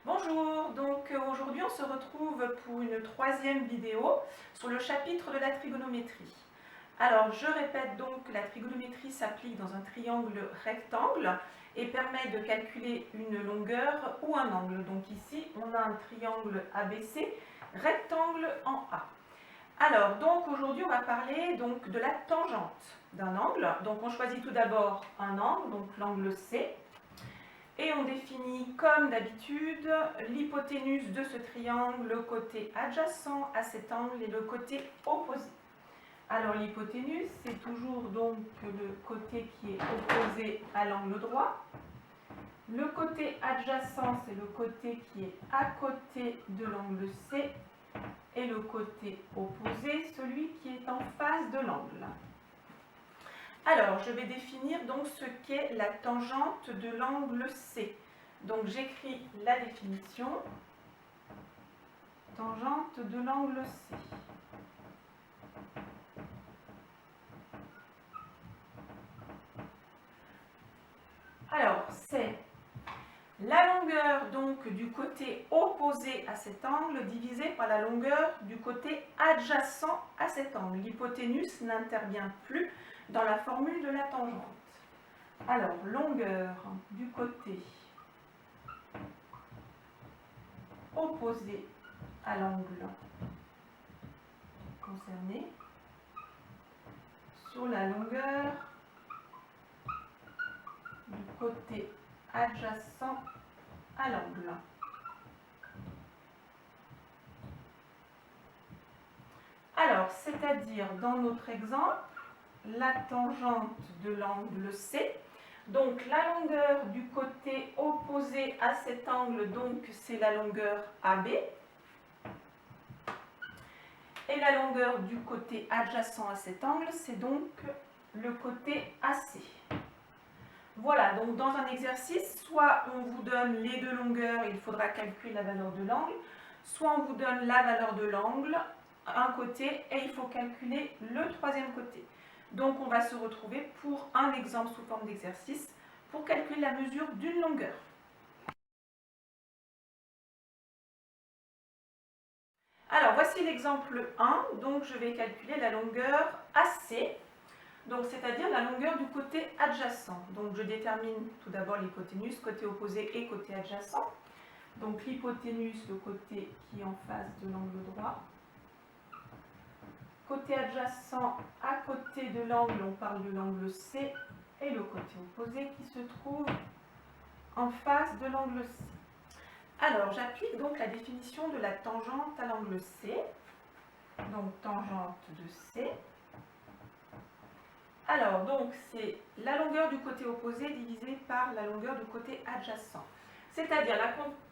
Bonjour, donc aujourd'hui on se retrouve pour une troisième vidéo sur le chapitre de la trigonométrie. Alors je répète donc que la trigonométrie s'applique dans un triangle rectangle et permet de calculer une longueur ou un angle. Donc ici on a un triangle ABC, rectangle en A. Alors donc aujourd'hui on va parler donc de la tangente d'un angle. Donc on choisit tout d'abord un angle, donc l'angle C. Et on définit comme d'habitude l'hypoténuse de ce triangle, le côté adjacent à cet angle et le côté opposé. Alors l'hypoténuse, c'est toujours donc le côté qui est opposé à l'angle droit. Le côté adjacent, c'est le côté qui est à côté de l'angle C. Et le côté opposé, celui qui est en face de l'angle. Alors, je vais définir donc ce qu'est la tangente de l'angle C. Donc, j'écris la définition. Tangente de l'angle C. Alors, c'est la longueur donc du côté opposé à cet angle divisé par la longueur du côté adjacent à cet angle. L'hypoténuse n'intervient plus dans la formule de la tangente. Alors, longueur du côté opposé à l'angle concerné sur la longueur du côté adjacent à l'angle. Alors, c'est-à-dire dans notre exemple, la tangente de l'angle C. Donc la longueur du côté opposé à cet angle, donc c'est la longueur AB. Et la longueur du côté adjacent à cet angle, c'est donc le côté AC. Voilà, donc dans un exercice, soit on vous donne les deux longueurs et il faudra calculer la valeur de l'angle, soit on vous donne la valeur de l'angle, un côté, et il faut calculer le troisième côté. Donc on va se retrouver pour un exemple sous forme d'exercice pour calculer la mesure d'une longueur. Alors voici l'exemple 1, donc je vais calculer la longueur AC, donc c'est-à-dire la longueur du côté adjacent. Donc je détermine tout d'abord l'hypoténuse, côté opposé et côté adjacent. Donc l'hypoténuse, le côté qui est en face de l'angle droit. Côté adjacent, à côté de l'angle, on parle de l'angle C, et le côté opposé qui se trouve en face de l'angle C. Alors, j'applique donc la définition de la tangente à l'angle C. Donc, tangente de C. Alors, donc, c'est la longueur du côté opposé divisée par la longueur du côté adjacent. C'est-à-dire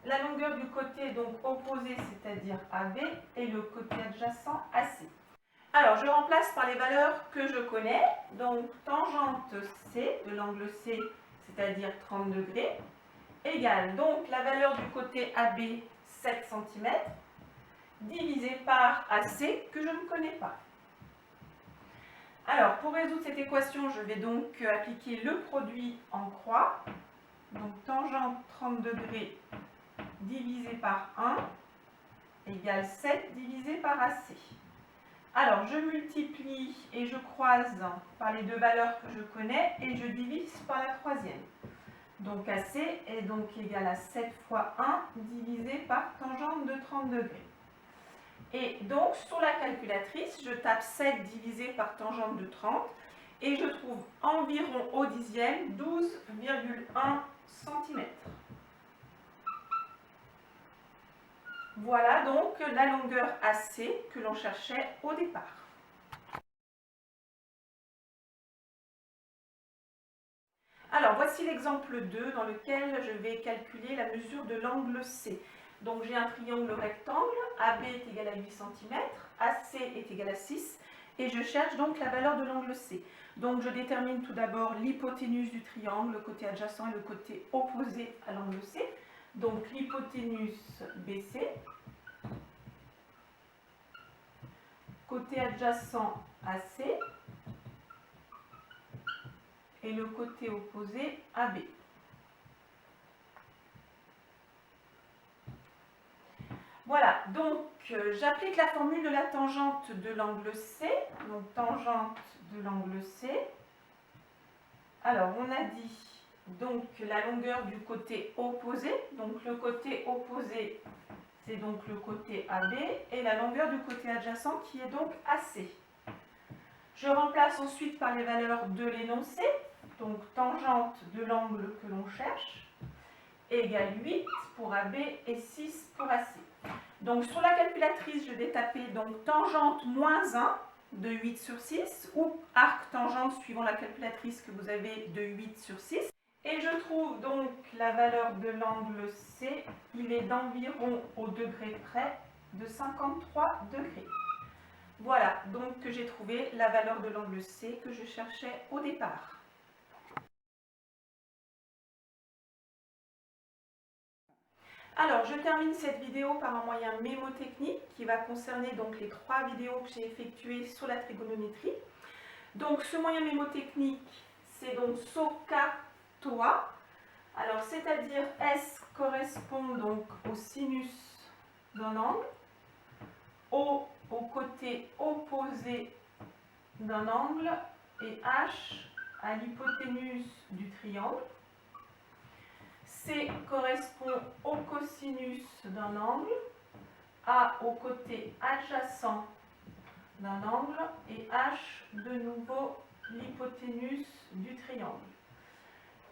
la longueur du côté donc opposé, c'est-à-dire AB, et le côté adjacent AC. Alors, je remplace par les valeurs que je connais. Donc, tangente C de l'angle C, c'est-à-dire 30 degrés, égale donc la valeur du côté AB, 7 cm, divisé par AC, que je ne connais pas. Alors, pour résoudre cette équation, je vais donc appliquer le produit en croix. Donc, tangente 30 degrés divisé par 1 égale 7 divisé par AC. Alors, je multiplie et je croise par les deux valeurs que je connais et je divise par la troisième. Donc, AC est donc égal à 7 fois 1 divisé par tangente de 30 degrés. Et donc, sur la calculatrice, je tape 7 divisé par tangente de 30 et je trouve environ au dixième 12,1 cm. Voilà donc la longueur AC que l'on cherchait au départ. Alors, voici l'exemple 2 dans lequel je vais calculer la mesure de l'angle C. Donc, j'ai un triangle rectangle, AB est égal à 8 cm, AC est égal à 6, et je cherche donc la valeur de l'angle C. Donc, je détermine tout d'abord l'hypoténuse du triangle, le côté adjacent et le côté opposé à l'angle C. Donc, l'hypoténuse BC, côté adjacent AC, et le côté opposé AB. Voilà, donc j'applique la formule de la tangente de l'angle C. Donc tangente de l'angle C. Alors on a dit donc la longueur du côté opposé. Donc le côté opposé, c'est donc le côté AB, et la longueur du côté adjacent qui est donc AC. Je remplace ensuite par les valeurs de l'énoncé. Donc tangente de l'angle que l'on cherche égale 8 pour AB et 6 pour AC. Donc sur la calculatrice, je vais taper donc tangente moins 1 de 8 sur 6 ou arc tangente suivant la calculatrice que vous avez de 8 sur 6. Et je trouve donc la valeur de l'angle C, il est d'environ au degré près de 53 degrés. Voilà donc que j'ai trouvé la valeur de l'angle C que je cherchais au départ. Alors, je termine cette vidéo par un moyen mémotechnique qui va concerner donc les 3 vidéos que j'ai effectuées sur la trigonométrie. Donc, ce moyen mémotechnique, c'est donc SOHCAHTOA. Alors, c'est-à-dire S correspond donc au sinus d'un angle, O au côté opposé d'un angle et H à l'hypoténuse du triangle. C correspond au cosinus d'un angle, A au côté adjacent d'un angle et H de nouveau l'hypoténuse du triangle.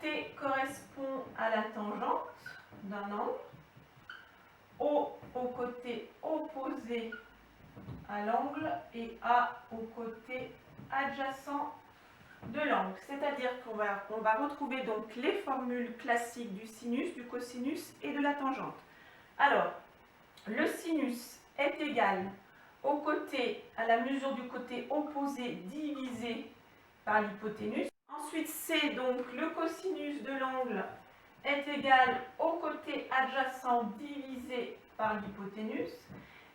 T correspond à la tangente d'un angle, O au côté opposé à l'angle et A au côté adjacent de l'angle. C'est-à-dire qu'on va retrouver donc les formules classiques du sinus, du cosinus et de la tangente. Alors, le sinus est égal au côté, à la mesure du côté opposé divisé par l'hypoténuse. Ensuite, C, donc le cosinus de l'angle, est égal au côté adjacent divisé par l'hypoténuse.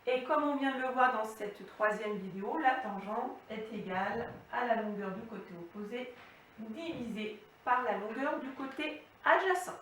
Et comme on vient de le voir dans cette 3e vidéo, la tangente est égale à la longueur du côté opposé divisé par la longueur du côté adjacent.